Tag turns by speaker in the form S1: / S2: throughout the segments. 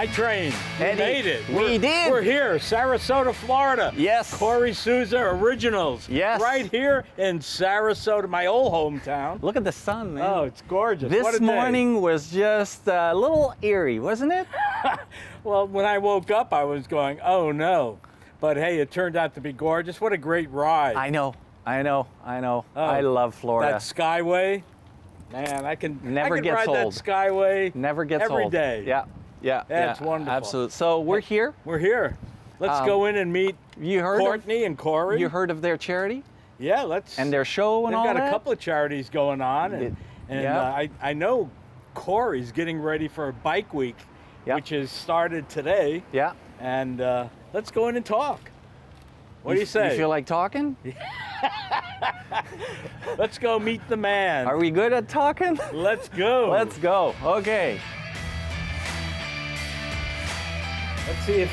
S1: Night Train. We
S2: Eddie,
S1: made it.
S2: we did.
S1: We're here, Sarasota, Florida.
S2: Yes.
S1: Kory Souza Originals.
S2: Yes.
S1: Right here in Sarasota, my old hometown.
S2: Look at the sun, man.
S1: Oh, it's gorgeous. What a
S2: This
S1: day.
S2: morning was just a little eerie, wasn't it?
S1: Well, when I woke up, I was going, oh no. But hey, it turned out to be gorgeous. What a great ride.
S2: I know.
S1: Oh,
S2: I love Florida.
S1: That Skyway, man, I can
S2: Never gets
S1: ride
S2: old.
S1: that Skyway
S2: Never gets
S1: every
S2: old.
S1: day.
S2: Yeah.
S1: That's wonderful.
S2: Absolutely. So we're here.
S1: We're here. Let's go in and meet
S2: You heard
S1: Courtney and Kory.
S2: You heard of their charity
S1: Yeah, let's.
S2: and their show and all
S1: They've got
S2: that?
S1: a couple of charities going on, and,
S2: Yeah.
S1: I know Kory's getting ready for Bikeweek,
S2: Yeah.
S1: which has started today.
S2: Yeah.
S1: And let's go in and talk. What do you say?
S2: You feel like talking?
S1: Let's go meet the man.
S2: Are we good at talking?
S1: Let's go.
S2: Let's go. Okay.
S1: Let's see if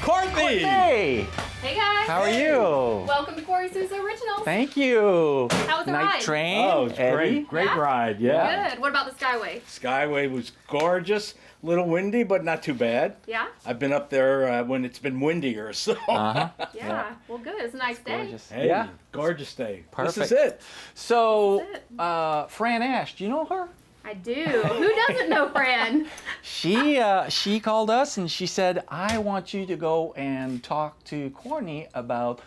S1: Courtney.
S2: Hey,
S3: Hey guys!
S2: how are you?
S3: Welcome to Kory Souza Originals.
S2: Thank you.
S3: How was the
S2: Night
S3: ride?
S2: Train.
S1: Oh, it's
S2: Eddie.
S1: great
S3: Yeah?
S1: ride. Yeah.
S3: Good. What about the Skyway?
S1: Skyway was gorgeous. A little windy, but not too bad.
S3: Yeah?
S1: I've been up there when it's been windier, so.
S2: Uh-huh.
S3: Yeah. Well, good. It's a nice day.
S2: Gorgeous.
S1: Hey,
S2: Yeah.
S1: gorgeous day. This is
S2: Perfect.
S1: it.
S2: So,
S3: This is it.
S2: Fran Ash, do you know her?
S3: I do. Who doesn't know Fran?
S2: She called us and she said, I want you to go and talk to Courtney about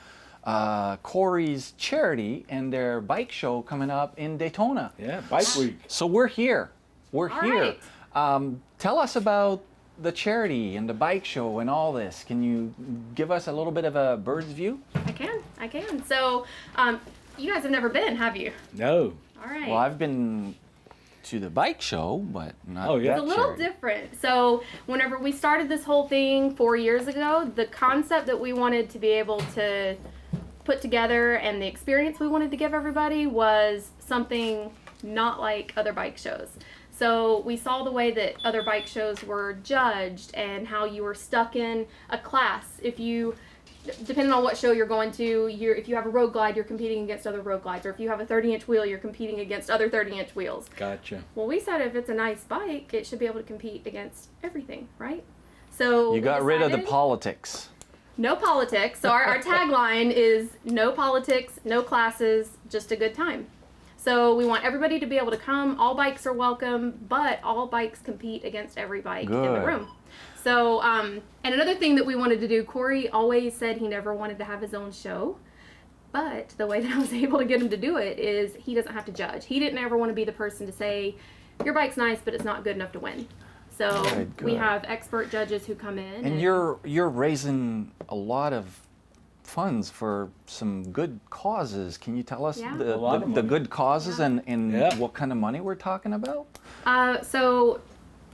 S2: Kory's charity and their bike show coming up in Daytona.
S1: Yeah, Bike Week.
S2: So we're here. We're
S3: All
S2: here.
S3: right.
S2: Tell us about the charity and the bike show and all this. Can you give us a little bit of a bird's view?
S3: I can. So, you guys have never been, have you?
S1: No.
S3: All right.
S2: Well, I've been to the bike show, but not
S1: Oh, yeah.
S2: that
S3: It's a little
S2: charity.
S3: different. So whenever we started this whole thing 4 years ago, the concept that we wanted to be able to put together and the experience we wanted to give everybody was something not like other bike shows. So we saw the way that other bike shows were judged and how you were stuck in a class. If you, depending on what show you're going to, if you have a road glide, you're competing against other road glides. Or if you have a 30-inch wheel, you're competing against other 30-inch wheels.
S1: Gotcha.
S3: Well, we said if it's a nice bike, it should be able to compete against everything, right? So
S2: You got rid of the
S3: decided
S2: politics.
S3: no politics. So our tagline is no politics, no classes, just a good time. So we want everybody to be able to come. All bikes are welcome, but all bikes compete against every bike in the
S2: Good.
S3: room. So, and another thing that we wanted to do, Kory always said he never wanted to have his own show. But the way that I was able to get him to do it is he doesn't have to judge. He didn't ever want to be the person to say, your bike's nice, but it's not good enough to win. So
S2: Good,
S3: we
S2: good.
S3: have expert judges who come in.
S2: And you're raising a lot of funds for some good causes. Can you tell us
S3: Yeah.
S2: the,
S1: A lot of
S2: the
S1: money.
S2: good causes and
S1: Yeah.
S2: what kind of money we're talking about?
S3: So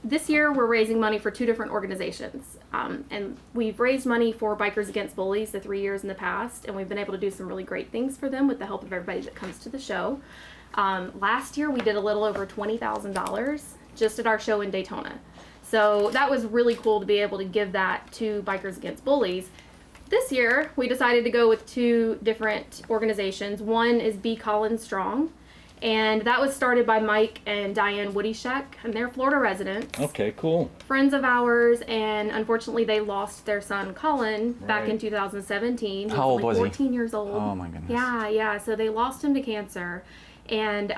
S3: this year we're raising money for 2 different organizations. And we've raised money for Bikers Against Bullies the 3 years in the past, and we've been able to do some really great things for them with the help of everybody that comes to the show. Last year we did a little over $20,000 just at our show in Daytona. So that was really cool to be able to give that to Bikers Against Bullies. This year we decided to go with 2 different organizations. One is Be Collins Strong, and that was started by Mike and Diane Woodyshek, and they're Florida residents,
S1: Okay, cool.
S3: friends of ours, and unfortunately they lost their son Colin back in
S1: Right.
S3: 2017.
S2: How old was he?
S3: 14 years old.
S2: Oh, my goodness.
S3: Yeah. So they lost him to cancer, and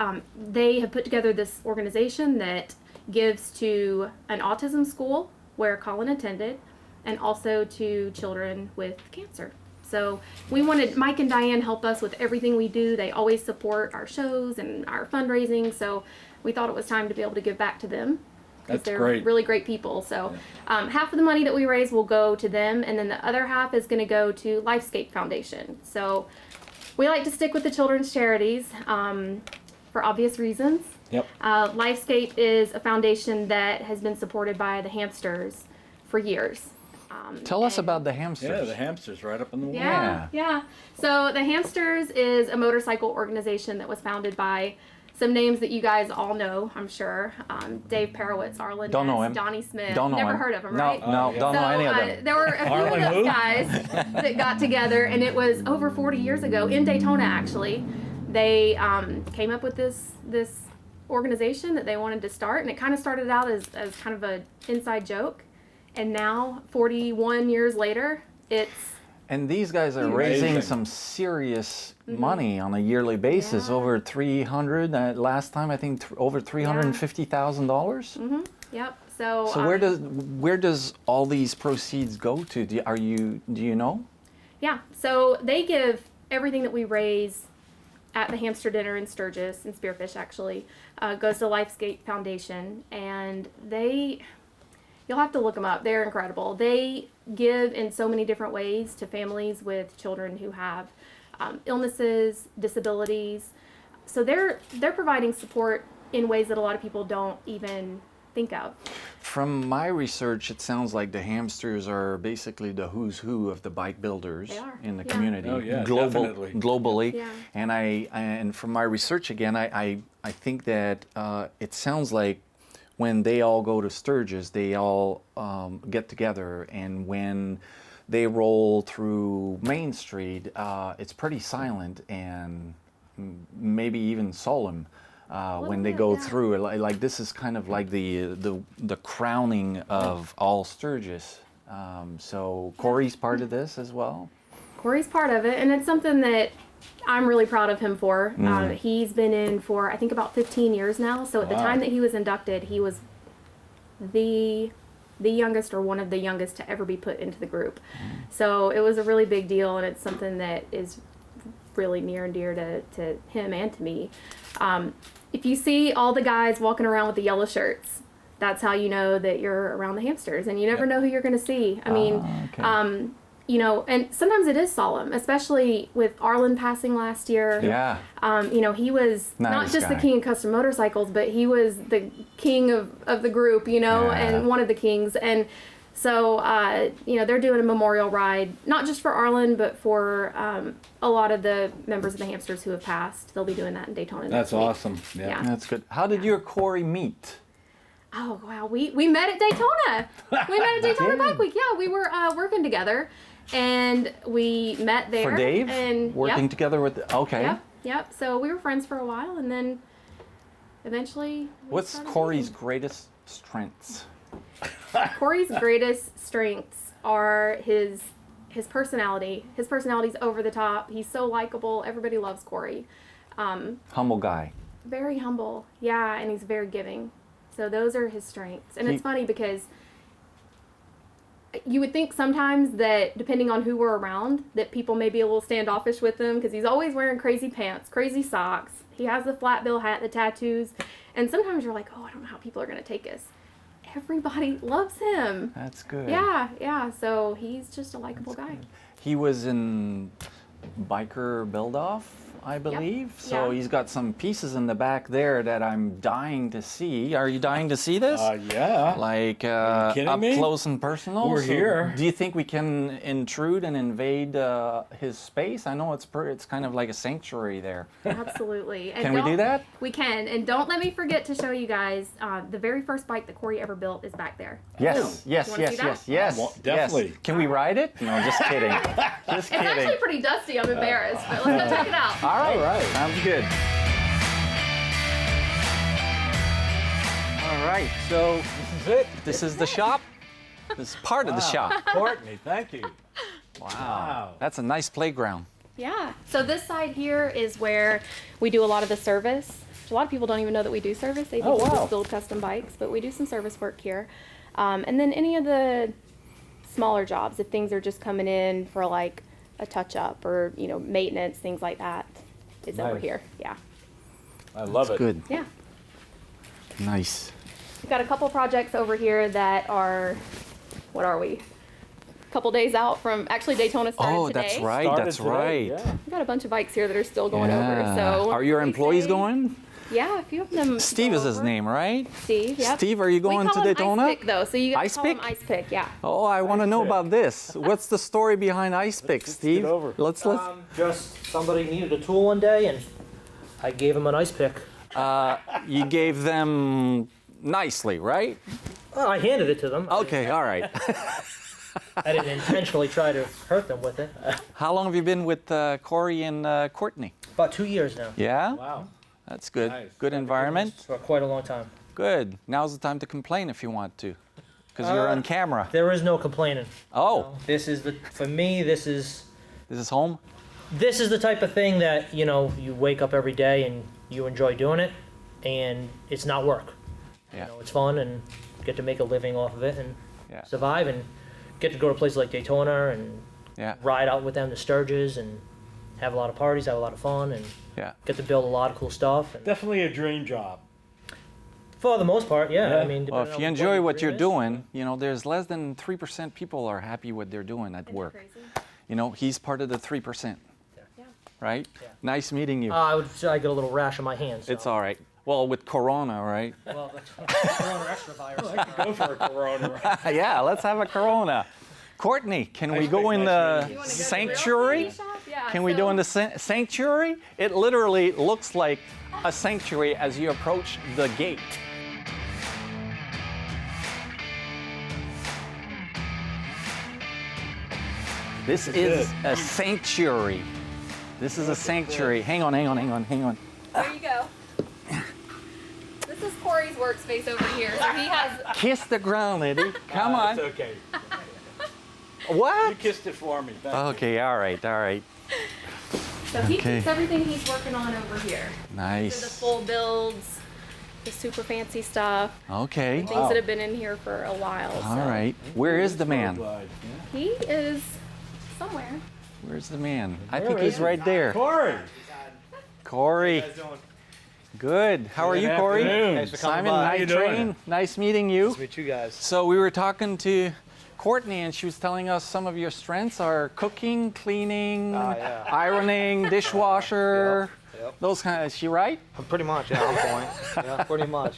S3: they have put together this organization that gives to an autism school where Colin attended, and also to children with cancer. So we wanted Mike and Diane help us with everything we do. They always support our shows and our fundraising. So we thought it was time to be able to give back to them. 'Cause
S1: That's
S3: they're
S1: great.
S3: really great people. So half of the money that we raise will go to them, and then the other half is going to go to Lifescape Foundation. So we like to stick with the children's charities for obvious reasons.
S1: Yep.
S3: Lifescape is a foundation that has been supported by the hamsters for years.
S2: Tell us
S3: and-
S2: about the hamsters.
S1: Yeah, the hamster's right up on the wall.
S3: Yeah. So the Hamsters is a motorcycle organization that was founded by some names that you guys all know, I'm sure. Dave Parowitz, Arlen
S2: Don't know
S3: Ness,
S2: him.
S3: Donnie Smith.
S2: Don't know
S3: Never
S2: him.
S3: heard of him,
S2: No,
S3: right?
S2: no,
S1: yeah.
S2: don't know any of them.
S3: There were a few
S1: Arlen
S3: of
S1: who?
S3: those guys that got together, and it was over 40 years ago in Daytona, actually. They came up with this organization that they wanted to start, and it kind of started out as kind of an inside joke. And now, 41 years later, it's
S2: And these guys are
S1: Amazing.
S2: raising some serious money on a yearly basis,
S3: Yeah.
S2: over 300. Last time I think over $350,000.
S3: yep. So,
S2: So where does all these proceeds go to? Do you know?
S3: yeah, so they give everything that we raise at the Hamster Dinner in Sturgis, and Spearfish actually, goes to Lifescape Foundation, and you'll have to look them up. They're incredible. They give in so many different ways to families with children who have illnesses, disabilities. So they're providing support in ways that a lot of people don't even think of.
S2: From my research, it sounds like the Hamsters are basically the who's who of the bike builders
S3: They are,
S2: in the
S3: yeah.
S2: community,
S1: Oh, yeah, definitely.
S2: globally.
S3: Yeah.
S2: And from my research again, I think that it sounds like when they all go to Sturgis, they all get together, and when they roll through Main Street, it's pretty silent and maybe even solemn. When they
S3: bit,
S2: go
S3: yeah.
S2: through, like this is kind of like the crowning of all Sturgis. So Kory's part of this as well.
S3: Kory's part of it, and it's something that I'm really proud of him for. He's been in for, I think, about 15 years now. So at the
S1: Wow.
S3: time that he was inducted, he was the youngest or one of the youngest to ever be put into the group. So it was a really big deal, and it's something that is really near and dear to him and to me. If you see all the guys walking around with the yellow shirts, that's how you know that you're around the Hamsters, and you never know who you're going to see. I mean,
S2: Okay.
S3: you know, and sometimes it is solemn, especially with Arlen passing last year.
S2: Yeah.
S3: You know, he was not
S2: Nice
S3: just the
S2: guy.
S3: king of custom motorcycles, but he was the king of the group, you know,
S2: Yeah.
S3: and one of the kings. And so, you know, they're doing a memorial ride, not just for Arlen, but for a lot of the members of the Hamsters who have passed. They'll be doing that in Daytona
S1: That's
S3: next week.
S1: awesome. Yeah.
S3: Yeah.
S2: That's good. How did you and Kory meet?
S3: Oh, wow. We met at Daytona. We met at Daytona Bikeweek. Yeah, we were working together, and we met there.
S2: For Dave?
S3: And
S2: Working
S3: yep,
S2: together with, okay.
S3: Yep. So we were friends for a while, and then eventually. we
S2: What's
S3: started
S2: Kory's
S3: dating.
S2: greatest strengths?
S3: Kory's greatest strengths are his personality. His personality's over the top. He's so likable. Everybody loves Kory.
S2: Humble guy.
S3: Very humble. Yeah, and he's very giving. So those are his strengths. And it's funny because you would think sometimes that depending on who we're around, that people may be a little standoffish with him because he's always wearing crazy pants, crazy socks. He has the flat bill hat, the tattoos. And sometimes you're like, oh, I don't know how people are going to take us. Everybody loves him.
S2: That's good.
S3: Yeah. So he's just a likable guy.
S2: He was in Biker Build-Off, I believe. So
S3: Yeah.
S2: he's got some pieces in the back there that I'm dying to see. Are you dying to see this?
S1: Yeah.
S2: Like
S1: kidding
S2: up
S1: me?
S2: close and personal.
S1: We're here.
S2: Do you think we can intrude and invade his space? I know it's kind of like a sanctuary there.
S3: Absolutely. And
S2: Can we do
S3: don't-
S2: that?
S3: We can. And don't let me forget to show you guys the very first bike that Kory ever built is back there.
S2: Yes, yes,
S3: You wanna
S2: yes,
S3: see that?
S2: yes, yes.
S1: Well, definitely.
S2: Yes. Can we ride it? No, just kidding. Just
S3: It's actually
S2: kidding.
S3: pretty dusty. I'm embarrassed. But let's go check it out.
S2: All right.
S1: All right.
S2: Sounds good. All right. So
S1: This is it.
S2: this is the shop. This is part of the shop.
S1: Courtney, thank you.
S2: Wow. That's a nice playground.
S3: Yeah. So this side here is where we do a lot of the service. A lot of people don't even know that we do service. They think
S1: Oh,
S3: we
S1: wow.
S3: just build custom bikes, but we do some service work here. And then any of the smaller jobs, if things are just coming in for like a touch up or, you know, maintenance, things like that, is over
S1: Nice.
S3: here. Yeah.
S1: I love it.
S2: Good.
S3: Yeah.
S2: Nice.
S3: We've got a couple projects over here that are, what are we? A couple days out from, actually Daytona started
S2: Oh,
S3: today.
S2: that's right.
S1: Started
S2: That's
S1: today,
S2: right.
S1: Yeah.
S3: We've got a bunch of bikes here that are still going over.
S2: Yeah.
S3: So
S2: Are your
S3: we
S2: employees
S3: say-
S2: going?
S3: Yeah, a few of them.
S2: Steve
S3: go
S2: is his
S3: over.
S2: name, right?
S3: Steve, yep.
S2: Steve, are you going
S3: we
S2: to
S3: call him
S2: Daytona?
S3: Ice Pick, though, so you
S2: Ice
S3: call him
S2: Pick?
S3: Ice Pick, yeah.
S2: Oh, I want to know
S1: Pick.
S2: about this. What's the story behind Ice Pick,
S1: Let's
S2: Steve?
S1: get over.
S2: Let's
S4: Just somebody needed a tool one day, and I gave him an ice pick.
S2: you gave them nicely, right?
S4: Well, I handed it to them.
S2: Okay, all right.
S4: I didn't intentionally try to hurt them with it.
S2: How long have you been with Kory and Courtney?
S4: About 2 years now,
S2: Yeah?
S1: Wow.
S2: That's good.
S1: Nice.
S2: Good environment.
S4: for quite a long time.
S2: Good. Now's the time to complain if you want to. Because you're on camera.
S4: There is no complaining.
S2: Oh,
S4: This is for me, this is
S2: home?
S4: the type of thing that, you know, you wake up every day and you enjoy doing it, and it's not work.
S2: Yeah.
S4: You know, it's fun and get to make a living off of it and
S2: Yeah.
S4: survive, and get to go to places like Daytona and
S2: Yeah.
S4: ride out with them to Sturgis and have a lot of parties, have a lot of fun, and
S2: Yeah.
S4: get to build a lot of cool stuff. And
S1: Definitely a dream job.
S4: for the most part, yeah.
S1: Yeah.
S4: I mean,
S2: Well,
S4: depending
S2: if
S4: on
S2: you enjoy what
S4: your
S2: you're
S4: dream is.
S2: doing, you know, there's less than 3% people are happy what they're doing at
S3: Isn't that
S2: work.
S3: crazy?
S2: You know, he's part of the 3%,
S3: Yeah.
S2: right?
S4: Yeah.
S2: Nice meeting you.
S4: I would say I get a little rash on my hands. So.
S2: It's all right. Well, with Corona, right?
S4: Well, that's Corona extra virus.
S1: Go for a Corona.
S2: Yeah, let's have a Corona. Courtney, can we go in
S1: nice
S2: the
S3: You wanna go to the real
S2: sanctuary?
S3: candy shop? Yeah,
S2: Can we
S3: so-
S2: do in the sanctuary? It literally looks like a sanctuary as you approach the gate. This is a sanctuary. This is a sanctuary. Hang on.
S3: There you go. This is Kory's workspace over here. So he has.
S2: Kiss the ground, Eddie. Come on.
S1: It's okay. You
S2: What?
S1: kissed it for me. Thank you.
S2: Okay, all right.
S3: So he
S2: Okay.
S3: keeps everything he's working on over here. So the
S2: Nice.
S3: full builds, the super fancy stuff,
S2: Okay.
S3: things
S1: Wow.
S3: that have been in here for a while.
S2: All
S3: so.
S2: right. Where is the man?
S1: Glad.
S3: He is somewhere.
S2: Where's the man? I
S1: There
S2: think
S1: he
S2: he's
S1: is.
S2: right there.
S1: Corey.
S2: Cory. Good. How are you, Cory?
S1: afternoon.
S5: Thanks for coming
S2: Simon,
S5: by.
S1: How
S2: Night
S1: you doing?
S2: Train. Nice meeting you.
S5: Nice to meet you guys.
S2: So we were talking to Courtney, and she was telling us some of your strengths are cooking, cleaning,
S5: yeah.
S2: ironing, dishwasher,
S5: Yep.
S2: those kind of. Is she right?
S5: Pretty much, yeah, on point. Yeah, pretty much.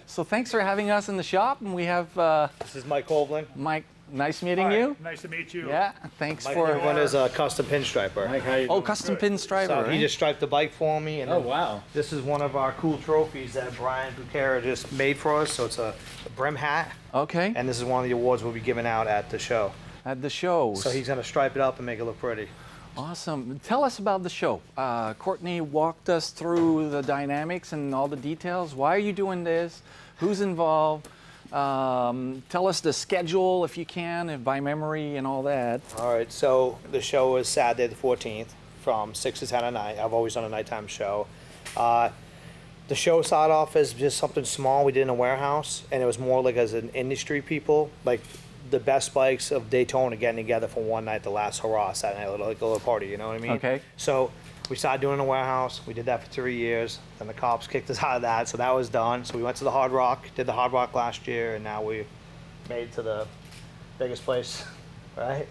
S2: So thanks for having us in the shop, and we have
S5: This is Mike Hovland.
S2: Mike. Nice meeting you.
S6: Nice to meet you.
S2: Yeah. Thanks
S5: Mike
S2: for.
S5: Hovland is a custom pinstriper.
S1: Mike, how you
S2: Oh,
S1: doing?
S2: custom pinstriper.
S5: So he
S2: right?
S5: just striped the bike for me, and
S1: Oh,
S5: then
S1: wow.
S5: this is one of our cool trophies that Brian Bucara just made for us. So it's a brim hat,
S2: Okay.
S5: and this is one of the awards we'll be giving out at the show.
S2: At the shows.
S5: So he's gonna stripe it up and make it look pretty.
S2: Awesome. Tell us about the show. Courtney walked us through the dynamics and all the details. Why are you doing this? Who's involved? Tell us the schedule if you can, if by memory and all that.
S5: All right, so the show is Saturday the 14th from 6 to 10 at night. I've always done a nighttime show. The show started off as just something small we did in a warehouse, and it was more like as an industry people, like the best bikes of Daytona getting together for one night, the last hurrah Saturday night, like a little party, you know what I mean?
S2: Okay.
S5: So we started doing it in a warehouse. We did that for 3 years. Then the cops kicked us out of that, so that was done. So we went to the Hard Rock, did the Hard Rock last year, and now we made it to the biggest place, right?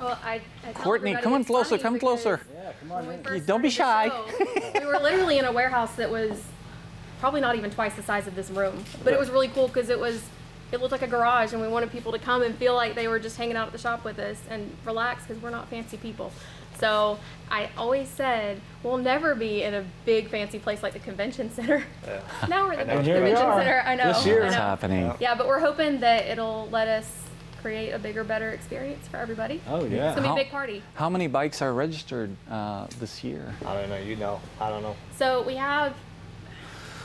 S3: Well, I tell
S2: Courtney,
S3: everybody
S2: come on
S3: it's
S2: closer,
S3: funny
S2: come
S3: because
S2: closer.
S1: Yeah, come on
S3: when we
S1: in.
S3: first
S2: Don't be
S3: started
S2: shy.
S3: the show, we were literally in a warehouse that was probably not even twice the size of this room, but it was really cool because it looked like a garage, and we wanted people to come and feel like they were just hanging out at the shop with us and relax because we're not fancy people. So I always said we'll never be in a big fancy place like the convention center. Now we're at the
S5: And
S1: here we
S3: convention
S1: are.
S3: center. I know.
S1: This year.
S3: I
S2: What's
S3: know.
S2: happening?
S3: Yeah, but we're hoping that it'll let us create a bigger, better experience for everybody.
S1: Oh,
S3: It's
S1: yeah.
S3: gonna be
S2: How-
S3: a big party.
S2: How many bikes are registered this year?
S5: I don't know, you know, I don't know.
S3: So we have,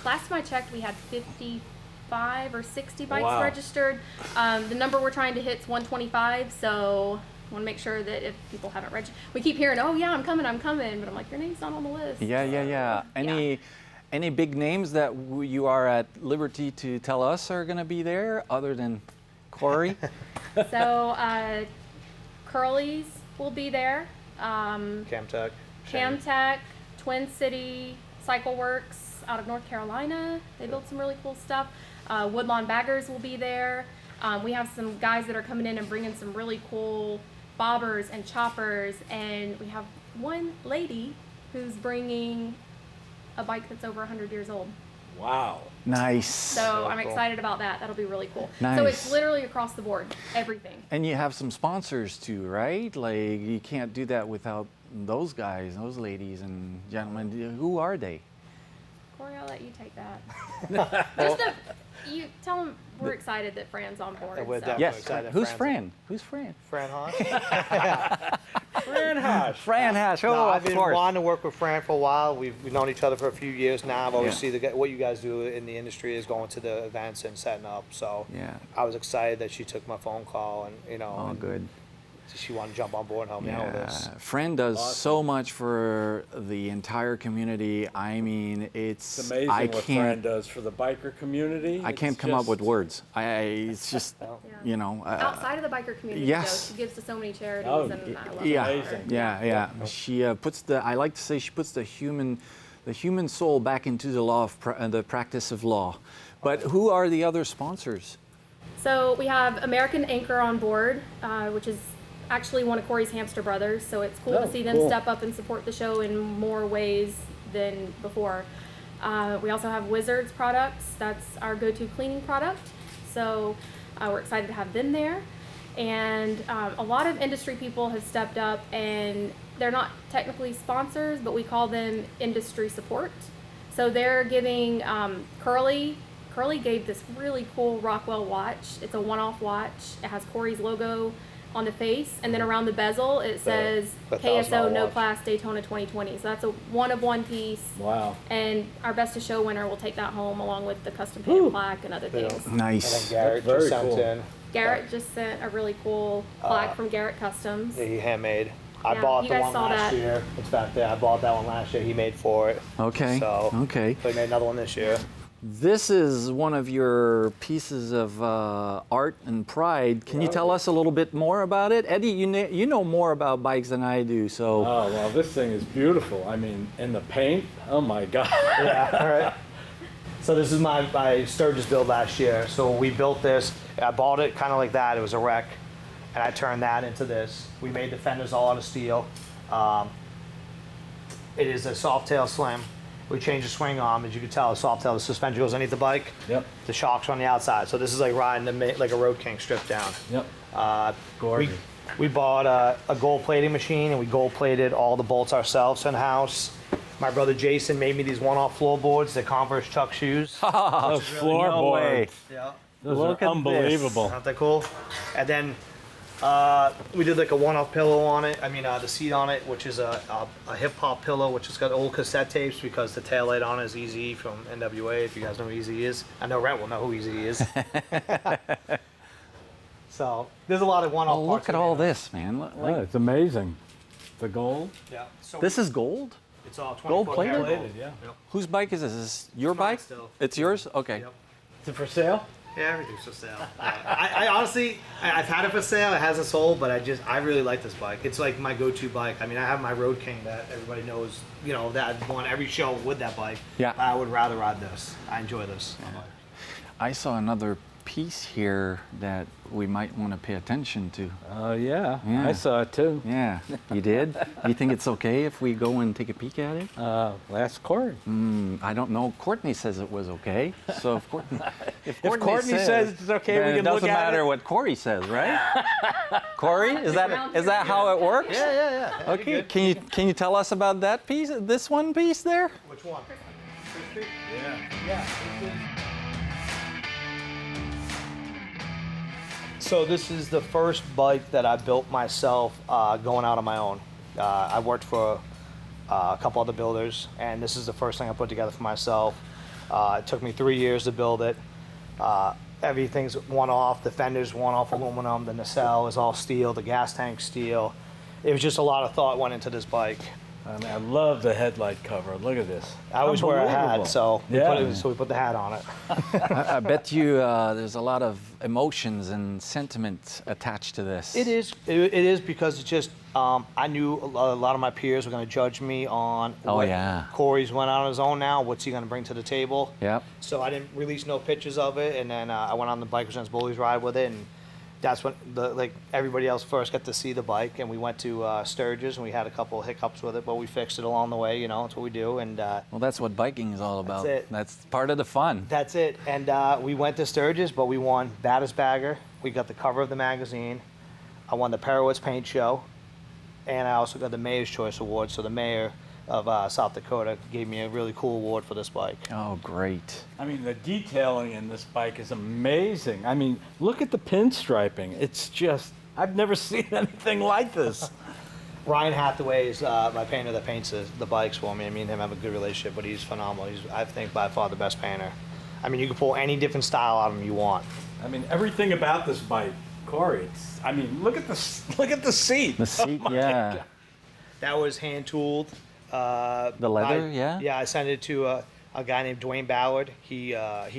S3: last time I checked, we had 55 or 60 bikes
S1: Wow.
S3: registered. The number we're trying to hit is 125, so I want to make sure that if people haven't registered, we keep hearing, oh yeah, I'm coming, but I'm like, your name's not on the list.
S2: Yeah. Any big names that you are at liberty to tell us are going to be there other than Cory?
S3: So Curly's will be there.
S5: Camtech. Shane.
S3: Camtech, Twin City, Cycle Works out of North Carolina. They build some really cool stuff. Woodlawn Baggers will be there. We have some guys that are coming in and bringing some really cool bobbers and choppers, and we have one lady who's bringing a bike that's over 100 years old.
S1: Wow.
S2: Nice.
S3: So I'm
S5: cool.
S3: excited about that. That'll be really cool. So
S2: Nice.
S3: it's literally across the board, everything.
S2: And you have some sponsors too, right? Like you can't do that without those guys, those ladies and gentlemen. Who are they?
S3: Cory, I'll let you take that. Just you tell them we're excited that Fran's on board.
S5: We're
S3: so.
S5: definitely
S2: Yes.
S5: excited.
S2: Who's
S5: Fran's
S2: Fran? Who's Fran?
S5: Fran Hahn?
S1: Fran Hash.
S2: Fran Hash. Oh,
S5: No, I've
S2: of
S5: been
S2: course.
S5: wanting to work with Fran for a while. We've known each other for a few years now. I've always
S2: Yeah.
S5: seen what you guys do in the industry is going to the events and setting up. So
S2: Yeah.
S5: I was excited that she took my phone call and
S2: Oh,
S5: and
S2: good.
S5: she wanted to jump on board and help me out with this.
S2: Fran does so much for the entire community. I mean,
S1: It's
S2: it's
S1: amazing
S2: I
S1: what Fran
S2: can't
S1: does for the biker community.
S2: I can't
S1: It's
S2: come up with
S1: just-
S2: words. It's just
S3: Yeah.
S2: you know.
S3: Outside of the biker community,
S2: yes.
S3: though, she gives to so many charities,
S1: Oh,
S3: and I love
S2: Yeah,
S3: it.
S1: Amazing.
S2: yeah. She puts the. I like to say she puts the human soul back into the the practice of law. But who are the other sponsors?
S3: So we have American Anchor on board, which is actually one of Kory's hamster brothers. So it's cool
S1: Oh,
S3: to see them
S1: cool.
S3: step up and support the show in more ways than before. We also have Wizards products. That's our go-to cleaning product. So we're excited to have them there. And a lot of industry people have stepped up, and they're not technically sponsors, but we call them industry support. So they're giving Curly gave this really cool Rockwell watch. It's a one-off watch. It has Kory's logo on the face, and then around the bezel it says
S5: the
S3: KSO
S5: $1,000
S3: No
S5: watch.
S3: Class Daytona 2020. So that's a one-of-one piece.
S1: Wow.
S3: And our Best of Show winner will take that home along with the custom painted plaque and other things.
S5: And
S2: Nice.
S5: then Garrett
S1: That's
S5: just
S1: very
S5: sent
S1: cool.
S5: in.
S3: Garrett just sent a really cool plaque from Garrett Customs.
S5: Yeah, he handmade. I
S3: Yeah,
S5: bought
S3: you
S5: the
S3: guys
S5: one
S3: saw
S5: last
S3: that.
S5: year. It's back there. I bought that one last year. He made for it.
S2: Okay.
S5: So
S2: Okay.
S5: he made another one this year.
S2: This is one of your pieces of art and pride. Can you tell us a little bit more about it? Eddie, you know more about bikes than I do, so.
S1: Oh, well, this thing is beautiful. I mean, and the paint, oh my God.
S5: Yeah, all right. So this is my Sturgis build last year. So we built this. I bought it kind of like that. It was a wreck. And I turned that into this. We made the fenders all out of steel. It is a soft tail slim. We changed the swing arm. As you can tell, the soft tail, the suspension goes underneath the bike.
S1: Yep.
S5: The shocks are on the outside. So this is like riding like a Road King stripped down.
S1: Yep.
S5: We,
S1: Gorgeous.
S5: we bought a gold plating machine, and we gold plated all the bolts ourselves in house. My brother Jason made me these one-off floorboards, the Converse Chuck shoes.
S1: Those
S2: No way.
S1: floorboards.
S5: Yeah.
S1: Those
S2: Look
S1: are
S2: at
S1: unbelievable.
S5: Aren't they cool? And then we did like a one-off pillow on it. I mean, the seat on it, which is a hip hop pillow, which has got old cassette tapes because the taillight on it is Easy from NWA. If you guys know who Easy is, I know Rhett will know who Easy is. So there's a lot of one-off.
S2: Oh,
S5: parts
S2: look at
S5: in
S2: all
S5: there.
S2: this, man.
S1: Oh, it's amazing. The gold.
S5: Yeah. So
S2: This is gold?
S5: it's all 20
S2: gold
S5: foot
S2: plated?
S5: hair
S1: Plated, yeah.
S5: Yep.
S2: Whose bike is this? Is this your
S5: It's mine
S2: bike?
S5: still.
S2: It's yours? Okay.
S5: Yep.
S1: Is it for sale?
S5: Yeah, everything's for sale. I honestly, I've had it for sale. It hasn't sold, but I really like this bike. It's like my go-to bike. I mean, I have my Road King that everybody knows, you know, that I've won every show with that bike.
S2: Yeah.
S5: I would rather ride this. I enjoy this.
S2: I saw another piece here that we might want to pay attention to.
S1: Oh, yeah.
S2: Yeah.
S1: I saw it too.
S2: Yeah, you did? You think it's okay if we go and take a peek at it?
S1: Last Kory.
S2: I don't know. Courtney says it was okay. So if
S1: Courtney says it's okay, we
S2: then
S1: can
S2: it
S1: look
S2: doesn't
S1: at
S2: matter
S1: it.
S2: what Corey says, right? Corey, is that how it works?
S5: Yeah.
S2: Okay. Can you tell us about that piece? This one piece there?
S5: Which one?
S1: Yeah.
S5: So this is the first bike that I built myself going out on my own. I worked for a couple other builders, and this is the first thing I put together for myself. It took me 3 years to build it. Everything's one-off. The fender's one-off aluminum. The nacelle is all steel. The gas tank's steel. It was just a lot of thought went into this bike.
S1: I mean, I love the headlight cover. Look at this.
S5: I always wear a
S1: Unbelievable.
S5: hat, so
S1: Yeah.
S5: we put the hat on it.
S2: I bet you there's a lot of emotions and sentiment attached to this.
S5: It is because it's just I knew a lot of my peers were going to judge me on
S2: Oh,
S5: what
S2: yeah.
S5: Kory's went out on his own now. What's he going to bring to the table?
S2: Yep.
S5: So I didn't release no pictures of it, and then I went on the Bikers Against Bullies ride with it, and that's when everybody else first got to see the bike. And we went to Sturgis, and we had a couple of hiccups with it, but we fixed it along the way. You know, that's what we do, and
S2: Well, that's what biking is all about.
S5: it.
S2: That's part of the fun.
S5: that's it. And we went to Sturgis, but we won Baddest Bagger. We got the cover of the magazine. I won the Perowitz Paint Show, and I also got the Mayor's Choice Award. So the mayor of South Dakota gave me a really cool award for this bike.
S2: Oh, great.
S1: I mean, the detailing in this bike is amazing. I mean, look at the pinstriping. It's just, I've never seen anything like this.
S5: Ryan Hathaway is my painter that paints the bikes for me. Me and him have a good relationship, but he's phenomenal. He's, I think, by far the best painter. I mean, you can pull any different style out of him you want.
S1: I mean, everything about this bike, Kory. I mean, look at the seat.
S2: The seat, yeah.
S5: That was hand tooled.
S2: The leather, yeah?
S5: Yeah, I sent it to a guy named Dwayne Ballard. He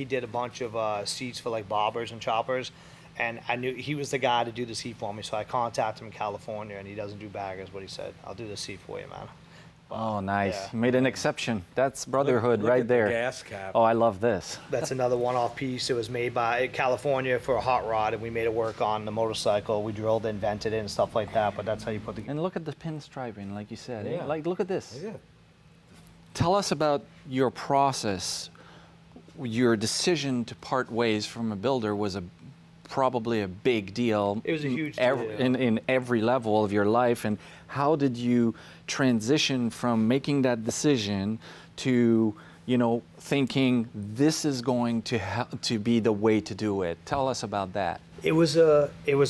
S5: did a bunch of seats for like bobbers and choppers, and I knew he was the guy to do the seat for me. So I contacted him in California, and he doesn't do baggers, but he said, "I'll do the seat for you, man."
S2: Oh, nice.
S5: Yeah.
S2: Made an exception. That's brotherhood
S1: Look
S2: right
S1: at the
S2: there.
S1: gas cap.
S2: Oh, I love this.
S5: That's another one-off piece. It was made by California for a hot rod, and we made it work on the motorcycle. We drilled it, invented it, and stuff like that. But that's how you put the.
S2: And look at the pinstriping, like you said.
S1: Yeah.
S2: Like, look at this.
S1: Yeah.
S2: Tell us about your process. Your decision to part ways from a builder was probably a big deal.
S5: It was a huge deal.
S2: In every level of your life. And how did you transition from making that decision to, thinking this is going to be the way to do it? Tell us about that.
S5: It was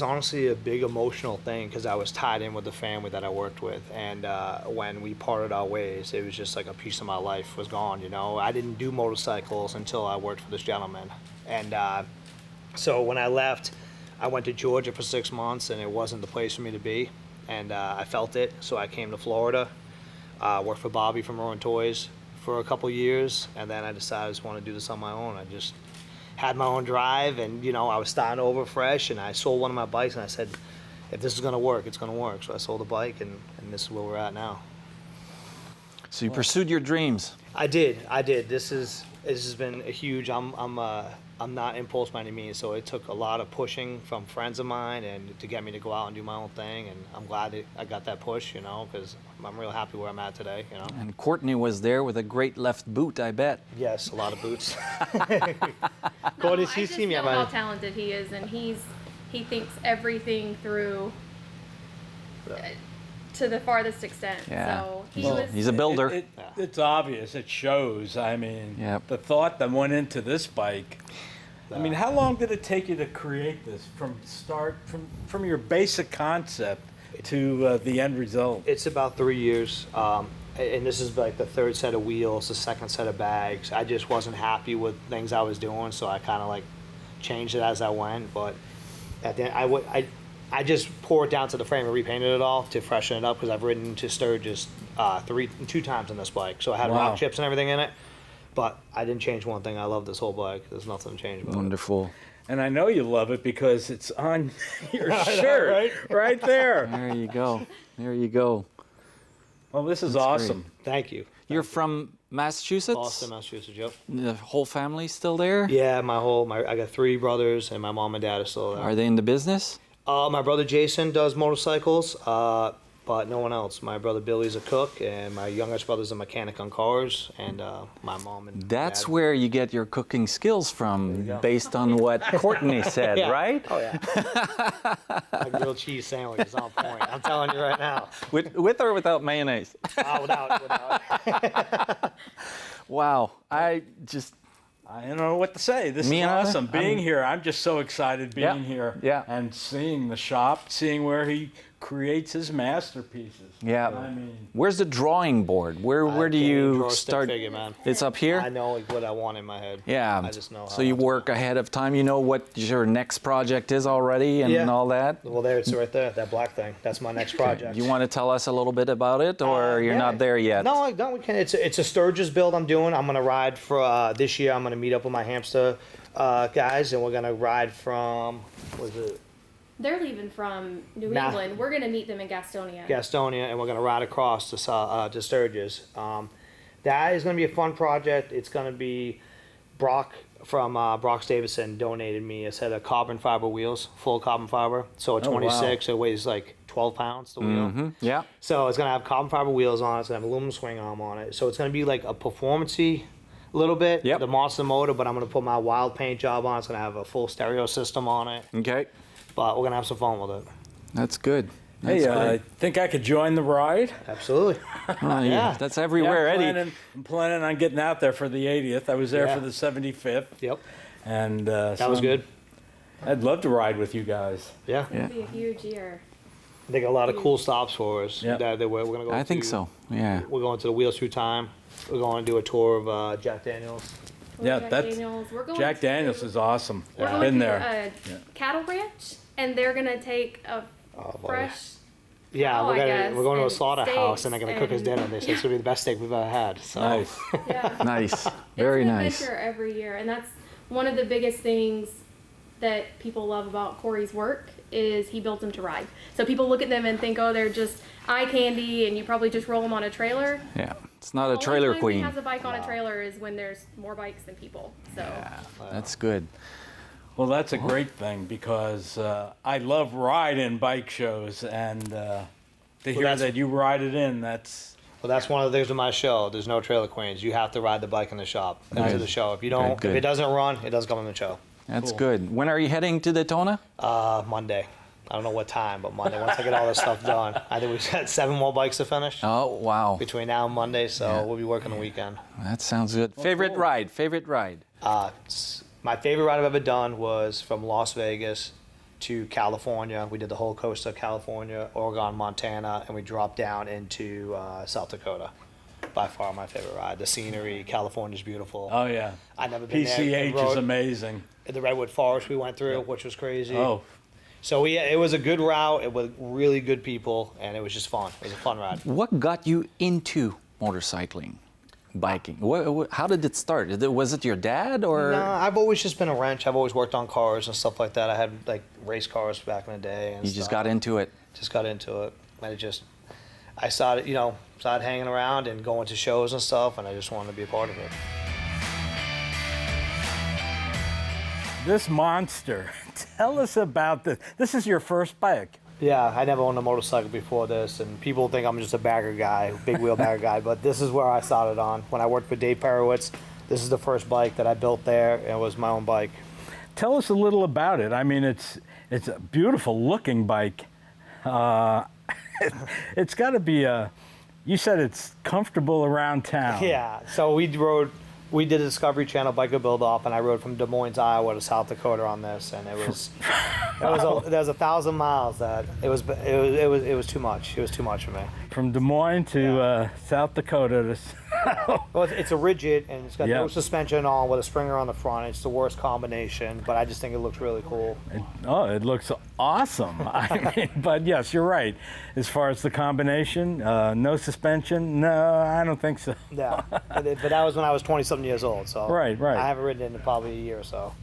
S5: honestly a big emotional thing because I was tied in with the family that I worked with, and when we parted our ways, it was just like a piece of my life was gone. I didn't do motorcycles until I worked for this gentleman, and so when I left, I went to Georgia for 6 months, and it wasn't the place for me to be, and I felt it. So I came to Florida, worked for Bobby from Ruin Toys for a couple years, and then I decided I just want to do this on my own. I just had my own drive, and I was starting over fresh, and I sold one of my bikes, and I said, if this is going to work, it's going to work. So I sold the bike, and this is where we're at now.
S2: So you pursued your dreams.
S5: I did. This has been a huge. I'm not impulse by any means, so it took a lot of pushing from friends of mine and to get me to go out and do my own thing, and I'm glad that I got that push, because I'm real happy where I'm at today,
S2: And Courtney was there with a great left boot, I bet.
S5: Yes, a lot of boots.
S3: Cody,
S5: you see me
S3: know
S5: at my-
S3: how talented he is, and he thinks everything through to the farthest extent.
S2: Yeah.
S3: So
S2: He's a builder.
S1: It's obvious. It shows. I mean,
S2: Yep.
S1: the thought that went into this bike. I mean, how long did it take you to create this from your basic concept to the end result?
S5: It's about 3 years, and this is like the third set of wheels, the second set of bags. I just wasn't happy with things I was doing, so I kind of like changed it as I went. But at the end, I just poured it down to the frame and repainted it all to freshen it up because I've ridden to Sturgis 2 times on this bike, so I had
S1: Wow.
S5: rock chips and everything in it. But I didn't change one thing. I love this whole bike. There's nothing to change about it.
S2: Wonderful.
S1: And I know you love it because it's on your shirt right there.
S2: There you go. There you go.
S1: Well, this is
S2: That's
S1: awesome.
S5: Thank you.
S2: You're from Massachusetts?
S5: Boston, Massachusetts. Yep.
S2: The whole family still there?
S5: Yeah, I got 3 brothers, and my mom and dad are still there.
S2: Are they in the business?
S5: My brother Jason does motorcycles, but no one else. My brother Billy's a cook, and my youngest brother's a mechanic on cars, and my mom and
S2: That's
S5: dad.
S2: where you get your cooking skills from,
S5: go.
S2: based on what Courtney said,
S5: Yeah.
S2: right?
S5: Oh yeah. My grilled cheese sandwich is on point. I'm telling you right now.
S2: With or without mayonnaise?
S5: Without.
S2: Wow.
S1: I don't know what to say. This
S2: Me
S1: is
S2: either.
S1: awesome. Being here, I'm just so excited being
S2: Yeah,
S1: here
S2: yeah.
S1: and seeing the shop, seeing where he creates his masterpieces.
S2: Yeah.
S1: I mean,
S2: Where's the drawing board? Where do you start?
S5: Figure, man.
S2: It's up here?
S5: I know like, what I want in my head.
S2: Yeah.
S5: I just know how
S2: So you
S5: I want to
S2: work ahead of time. You know what your next project is already and
S5: Yeah.
S2: all that?
S5: Well, there it's right there. That black thing. That's my next project.
S2: You want to tell us a little bit about it, or you're
S5: Yeah.
S2: not there yet?
S5: No, we can. It's a Sturgis build I'm doing. I'm gonna ride for this year. I'm gonna meet up with my hamster guys, and we're gonna ride from
S3: they're leaving from New
S5: Nah.
S3: England. We're gonna meet them in Gastonia.
S5: Gastonia, and we're gonna ride across to Sturgis. That is gonna be a fun project. It's gonna be Brock from Brock Davidson donated me a set of carbon fiber wheels, full carbon fiber. So a
S1: Oh, wow.
S5: 26, it weighs like 12 pounds the wheel.
S2: Mm-hmm. Yeah.
S5: So it's gonna have carbon fiber wheels on it. It's gonna have aluminum swing arm on it. So it's gonna be like a performance-y little bit.
S2: Yep.
S5: The monster motor, but I'm gonna put my wild paint job on. It's gonna have a full stereo system on it.
S2: Okay.
S5: But we're gonna have some fun with it.
S2: That's good.
S1: hey,
S2: That's
S1: I
S2: great.
S1: think I could join the ride.
S5: Absolutely.
S2: Oh,
S5: yeah.
S2: That's everywhere,
S1: I'm
S2: Eddie.
S1: planning on getting out there for the 80th. I was there
S5: Yeah.
S1: for the 75th,
S5: Yep.
S1: and
S5: That was good.
S1: I'd love to ride with you guys.
S5: Yeah.
S2: Yeah.
S3: It'll be a huge year.
S5: They got a lot of cool stops for us.
S1: Yep.
S5: That we're gonna go.
S2: I think so. Yeah.
S5: We're going to the Wheels Through Time. We're going to do a tour of Jack Daniels.
S1: Yeah,
S3: Jack
S1: that's-
S3: Daniels. We're going
S1: Jack
S3: to-
S1: Daniels is awesome.
S3: We're going
S1: Been
S3: to
S1: there.
S3: a cattle ranch, and they're gonna take a
S5: Oh, boy.
S3: fresh.
S5: Yeah,
S3: cow, I guess,
S5: we're going to a
S3: and
S5: slaughterhouse, and they're gonna cook us
S3: steaks
S5: dinner. They say it's gonna be the best steak we've ever had. So.
S1: Nice.
S3: Yeah.
S2: Nice. Very
S3: it's an
S2: nice.
S3: adventure every year, and that's one of the biggest things that people love about Kory's work is he built them to ride. So people look at them and think, oh, they're just eye candy, and you probably just roll them on a trailer.
S2: Yeah. It's not a
S3: The only
S2: trailer
S3: time
S2: queen.
S3: He has a bike on a trailer is when there's more bikes than people. So
S2: That's good.
S1: Well, that's a great thing because I love riding bike shows, and to hear
S5: that's-
S1: that you ride it in, that's
S5: Well, that's one of the things with my show. There's no trailer queens. You have to ride the bike in the shop into
S2: Nice.
S5: the show. If you don't,
S2: Good.
S5: if it doesn't run, it doesn't come in the show.
S2: That's
S1: Cool.
S2: good. When are you heading to Daytona?
S5: Monday. I don't know what time, but Monday. Once I get all this stuff done, I think we've got 7 more bikes to finish
S2: Oh, wow.
S5: between now and Monday. So
S2: Yeah.
S5: we'll be working the weekend.
S2: That sounds good. Favorite
S1: cool.
S2: ride? Favorite ride?
S5: My favorite ride I've ever done was from Las Vegas to California. We did the whole coast of California, Oregon, Montana, and we dropped down into South Dakota. By far my favorite ride. The scenery, California's beautiful.
S1: oh yeah.
S5: I've never been there.
S1: PCH
S5: The
S1: is
S5: road-
S1: amazing.
S5: The redwood forest we went through, which was crazy.
S1: Oh,
S5: So it was a good route. It was really good people, and it was just fun. It was a fun ride.
S2: What got you into motorcycling, biking? How did it start? Was it your dad or?
S5: No, I've always just been a wrench. I've always worked on cars and stuff like that. I had like race cars back in the day. And
S2: You just
S5: stuff.
S2: got into it.
S5: Just got into it. And I started, started hanging around and going to shows and stuff, and I just wanted to be a part of it.
S1: this monster. Tell us about this. This is your first bike.
S5: Yeah, I never owned a motorcycle before this, and people think I'm just a bagger guy, big wheel bagger guy, but this is where I started on. When I worked for Dave Perowitz, this is the first bike that I built there, and it was my own bike.
S1: Tell us a little about it. I mean, it's a beautiful looking bike. It's got to be you said it's comfortable around town.
S5: Yeah, so we did a Discovery Channel biker build off, and I rode from Des Moines, Iowa to South Dakota on this, and there was 1,000 miles that it was too much. It was too much for me.
S1: From Des Moines to South Dakota to.
S5: Well, it's a rigid, and it's got
S1: Yeah.
S5: no suspension on with a springer on the front. It's the worst combination, but I just think it looks really cool.
S1: It looks awesome. I mean, but yes, you're right. As far as the combination, no suspension. No, I don't think so.
S5: Yeah, but that was when I was 20-something years old. So
S1: Right.
S5: I haven't ridden it in probably a year or so.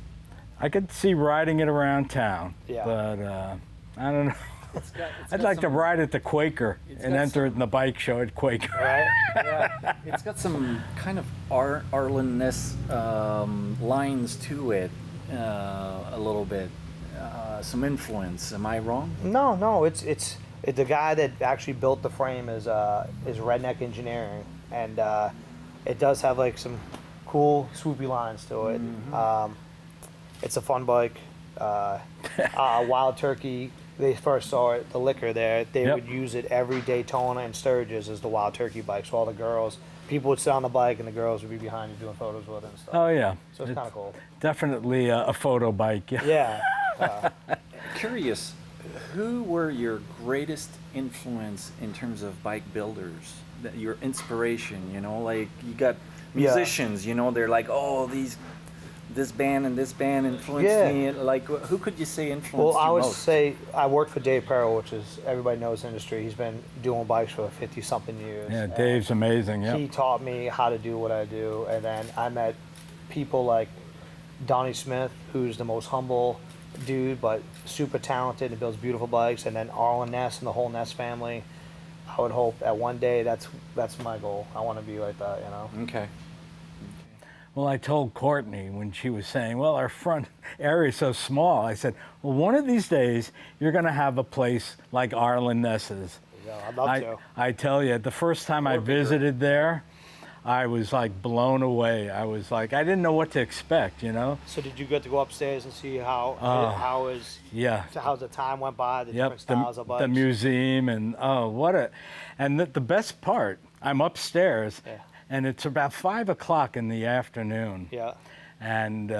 S1: I could see riding it around town.
S5: Yeah.
S1: But I don't know. I'd like to ride at the Quaker and
S2: got
S1: enter it in the bike show at Quaker.
S5: Right? Yeah.
S2: It's got some kind of Arlen-ness lines to it, a little bit. Some influence. Am I wrong?
S5: No, it's the guy that actually built the frame is Redneck Engineering, and it does have like some cool swoopy lines to it. It's a fun bike. Wild Turkey, they first saw it, the liquor there, they
S1: Yep.
S5: would use it every Daytona and Sturgis as the Wild Turkey bike. So all the girls, people would sit on the bike and the girls would be behind you doing photos with it and stuff.
S1: Oh yeah.
S5: So it's kind of cool.
S1: Definitely a photo bike. Yeah.
S5: Yeah.
S2: Curious, who were your greatest influence in terms of bike builders? Your inspiration, like you got musicians, they're like, oh, this band and this band influenced
S5: Yeah.
S2: me. Like, who could you say influenced
S5: Well, I
S2: you
S5: would
S2: most?
S5: say I worked for Dave Perro, which is everybody knows the industry. He's been doing bikes for 50-something years.
S1: Yeah,
S5: And
S1: Dave's amazing.
S5: He
S1: Yeah.
S5: taught me how to do what I do, and then I met people like Donnie Smith, who's the most humble dude, but super talented and builds beautiful bikes, and then Arlen Ness and the whole Ness family. I would hope that one day that's my goal. I want to be like that,
S2: Okay.
S1: Well, I told Courtney when she was saying, well, our front area is so small. I said, well, one of these days you're going to have a place like Arlen Ness's.
S5: Yeah, I'd love to.
S1: I tell you, the first time I visited there, I was like blown away. I was like, I didn't know what to expect,
S5: So did you get to go upstairs and see how
S1: Yeah.
S5: the time went by, the
S1: Yep.
S5: different styles of bikes?
S1: The museum and the best part, I'm upstairs
S5: Yeah.
S1: and it's about 5 o'clock in the afternoon.
S5: Yeah.
S1: And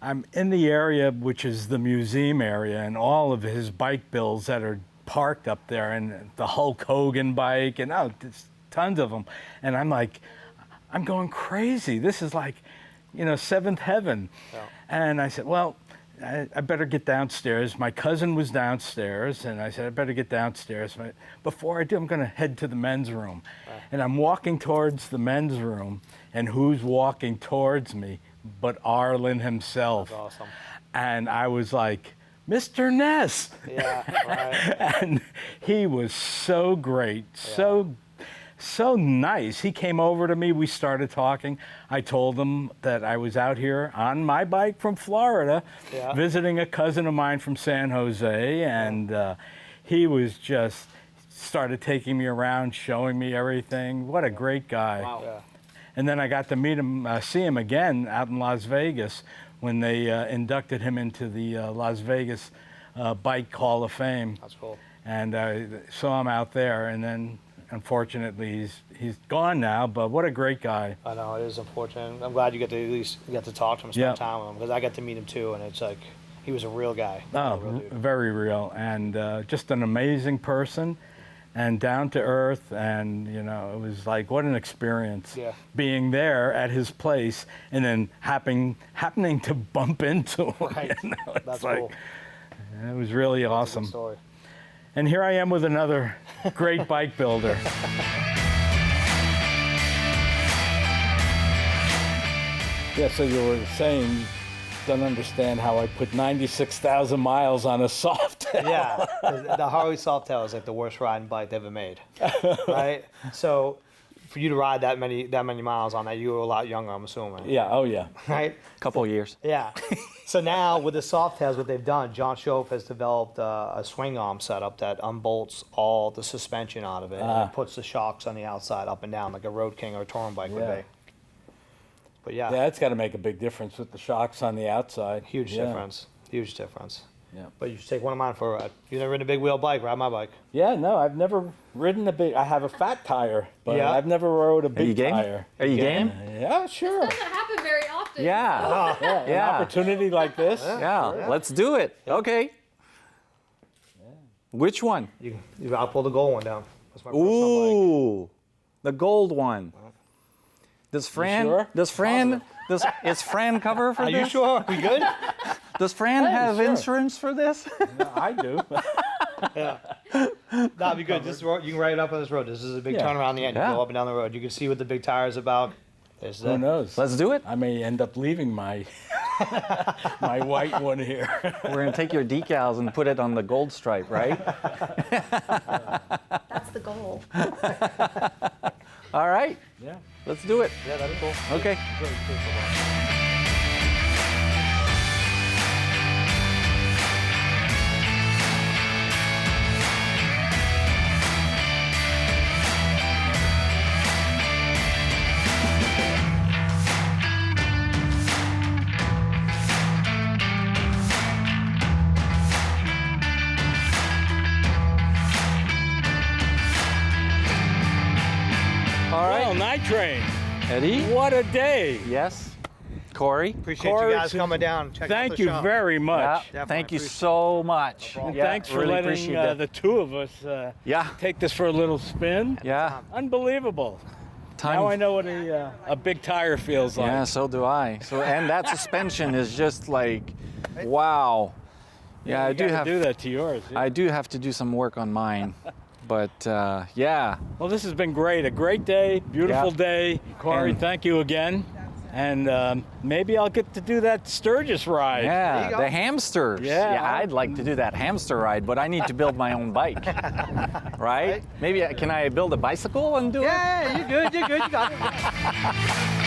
S1: I'm in the area, which is the museum area, and all of his bike builds that are parked up there, and the Hulk Hogan bike, and there's tons of them. And I'm like, I'm going crazy. This is like, seventh heaven.
S5: Yeah.
S1: And I said, well, I better get downstairs. My cousin was downstairs, and I said, I better get downstairs. But before I do, I'm going to head to the men's room.
S5: Right.
S1: And I'm walking towards the men's room, and who's walking towards me but Arlen himself?
S5: That's awesome.
S1: And I was like, Mr. Ness.
S5: Yeah, right.
S1: And he was so great, so nice. He came over to me. We started talking. I told him that I was out here on my bike from Florida, visiting a cousin of mine from San Jose, and he was just started taking me around, showing me everything. What a great guy.
S2: Wow.
S5: Yeah.
S1: And then I got to meet him, see him again out in Las Vegas when they inducted him into the Las Vegas Bike Hall of Fame.
S5: That's cool.
S1: And I saw him out there, and then unfortunately he's gone now, but what a great guy.
S5: I know, it is unfortunate. I'm glad you get to at least get to talk to him, spend time with him, because I got to meet him too, and it's like, he was a real guy.
S1: Oh,
S5: real dude.
S1: very real, and just an amazing person, and down to earth, and it was like, what an experience.
S5: Yeah.
S1: Being there at his place, and then happening to bump into him.
S5: Right.
S1: It's
S5: That's
S1: like,
S5: cool.
S1: it was really
S5: That's a
S1: awesome.
S5: good story.
S1: And here I am with another great bike builder. Yeah, so you were saying you don't understand how I put 96,000 miles on a Softail.
S5: Yeah, the Harley Softail is like the worst riding bike ever made, right? So for you to ride that many miles on that, you were a lot younger, I'm assuming.
S1: Yeah, oh yeah.
S5: Right?
S2: Couple of years.
S5: Yeah. So now with the Softails, what they've done, John Schoaf has developed a swing arm setup that unbolts all the suspension out of it and puts the shocks on the outside up and down like a Road King or a touring bike would
S1: Yeah.
S5: be. But yeah,
S1: Yeah, it's got to make a big difference with the shocks on the outside.
S5: huge
S1: Yeah.
S5: difference. Huge difference.
S1: Yeah.
S5: But you should take one of mine for a ride. You've never ridden a big wheel bike, ride my bike.
S1: Yeah, no, I've never ridden a big. I have a fat tire, but
S5: Yeah.
S1: I've never rode a
S2: Are you
S1: big
S2: game?
S1: tire.
S2: Are you game?
S1: Yeah, sure.
S3: Doesn't happen very often.
S2: Yeah.
S1: Yeah, an
S2: Yeah.
S1: opportunity like this.
S2: Yeah. Let's do it. Okay. Which one?
S5: I'll pull the gold one down. That's my personal bike.
S2: Ooh, the gold one. Does Fran?
S1: sure?
S2: Does Fran? Is Fran cover for
S5: Are
S2: this?
S5: you sure? We good?
S2: Does Fran have
S1: sure.
S2: insurance for this?
S1: No, I do.
S5: That'd be good. This road, you can ride it up on this road. This is a big
S1: Yeah.
S5: turnaround in the end. You
S2: Yeah.
S5: go up and down the road. You can see what the big tire is about. There's
S1: Who knows?
S2: Let's do it.
S1: I may end up leaving my my white one here.
S2: We're gonna take your decals and put it on the gold stripe, right?
S3: That's the goal.
S2: All right.
S1: Yeah.
S2: Let's do it.
S5: Yeah, that'd be cool.
S2: Okay. All right.
S1: Well, Night Train.
S2: Eddie.
S1: What a day.
S2: Yes. Corey.
S5: Appreciate
S1: Kory
S5: you guys
S1: Souza,
S5: coming down. Check out
S1: Thank
S5: the
S1: you
S5: shop.
S1: very much.
S2: Yeah,
S5: Definitely
S2: thank you
S5: appreciate
S2: so much.
S5: problem.
S1: And thanks for
S2: really
S1: letting
S2: appreciate that.
S1: the two of us
S2: Yeah.
S1: take this for a little spin.
S2: Yeah.
S1: Unbelievable.
S2: Time.
S1: Now I know what a big tire feels like.
S2: Yeah, so do I. So and that suspension is just like, wow. Yeah, I
S1: You
S2: do
S1: gotta
S2: have.
S1: do that to yours. Yeah.
S2: I do have to do some work on mine, but yeah.
S1: Well, this has been great. A great day, beautiful
S2: Yeah.
S1: day. Kory,
S2: And-
S1: thank you again. And maybe I'll get to do that Sturgis ride.
S2: Yeah,
S5: you go.
S2: the hamsters.
S1: Yeah.
S2: I'd like to do that hamster ride, but I need to build my own bike. Right? Maybe can I build a bicycle and do it?
S5: Yeah, you're good. You're good. You got it.